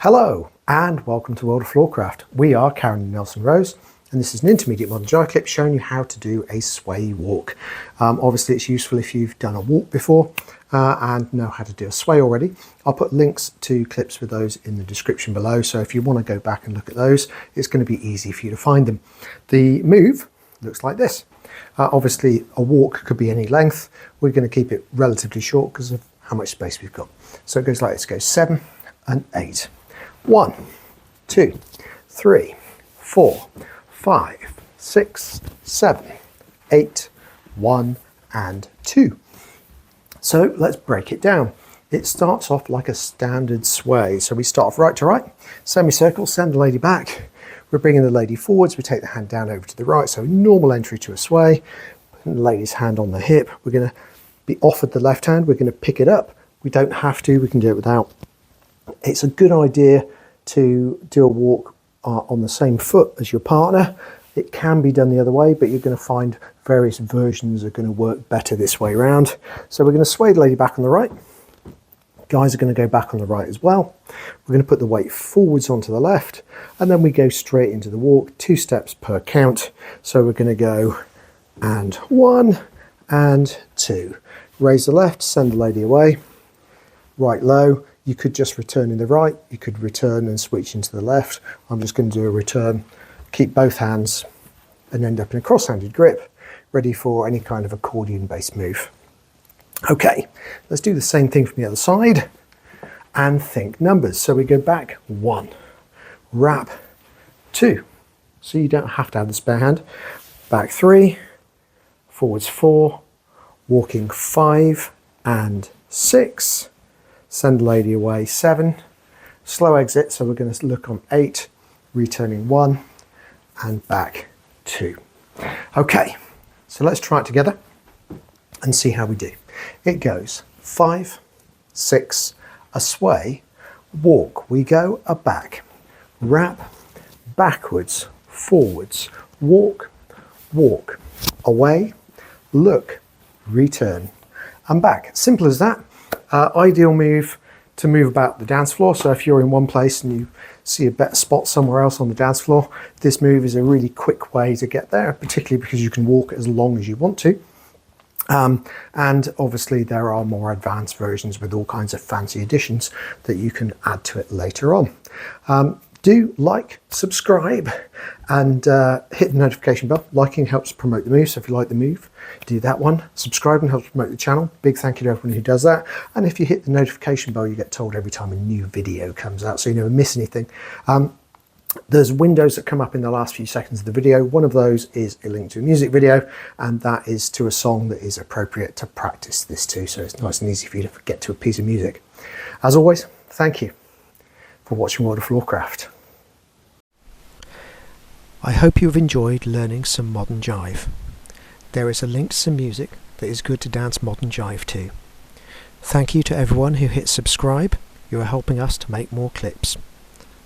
Hello and welcome to World of Floorcraft. We are Karen and Nelson Rose and this is an intermediate modern jive clip showing you how to do a sway walk. Obviously it's useful if you've done a walk before and know how to do a sway already. I'll put links to clips with those in the description below, so if you want to go back and look at those it's going to be easy for you to find them. The move looks like this. Obviously a walk could be any length. We're going to keep it relatively short because of how much space we've got. So it goes like this, it goes 7 and 8. 1, 2, 3, 4, 5, 6, 7, 8, 1 and 2. So let's break it down. It starts off like a standard sway. So we start off right to right, semicircle, send the lady back. We're bringing the lady forwards, we take the hand down over to the right. So normal entry to a sway, putting the lady's hand on the hip. We're going to be offered the left hand, we're going to pick it up. We don't have to, we can do it without. It's a good idea to do a walk on the same foot as your partner. It can be done the other way, but you're going to find various versions are going to work better this way around. So we're going to sway the lady back on the right. Guys are going to go back on the right as well. We're going to put the weight forwards onto the left, and then we go straight into the walk, 2 steps per count. So we're going to go and 1 and 2. Raise the left, send the lady away, right low. You could just return in the right, you could return and switch into the left. I'm just going to do a return, keep both hands and end up in a cross-handed grip, ready for any kind of accordion-based move. Okay, let's do the same thing from the other side and think numbers. So we go back 1, wrap 2, so you don't have to have the spare hand, back 3, forwards 4, walking 5 and 6, send the lady away 7, slow exit, so we're going to look on 8, returning 1 and back 2. Okay, so let's try it together and see how we do. It goes 5, 6, a sway, walk, we go a back, wrap, backwards, forwards, walk, walk, away, look, return and back. Simple as that. Ideal move to move about the dance floor. So if you're in one place and you see a better spot somewhere else on the dance floor, this move is a really quick way to get there, particularly because you can walk as long as you want to. And obviously there are more advanced versions with all kinds of fancy additions that you can add to it later on. Do like, subscribe and hit the notification bell. Liking helps promote the move, so if you like the move, do that one. Subscribing helps promote the channel. Big thank you to everyone who does that. And if you hit the notification bell, you get told every time a new video comes out, so you never miss anything. There's windows that come up in the last few seconds of the video. One of those is a link to a music video, and that is to a song that is appropriate to practice this to, so it's nice and easy for you to get to a piece of music. As always, thank you for watching World of Floorcraft. I hope you've enjoyed learning some modern jive. There is a link to some music that is good to dance modern jive to. Thank you to everyone who hit subscribe. You are helping us to make more clips.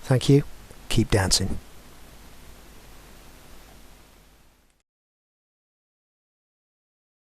Thank you. Keep dancing.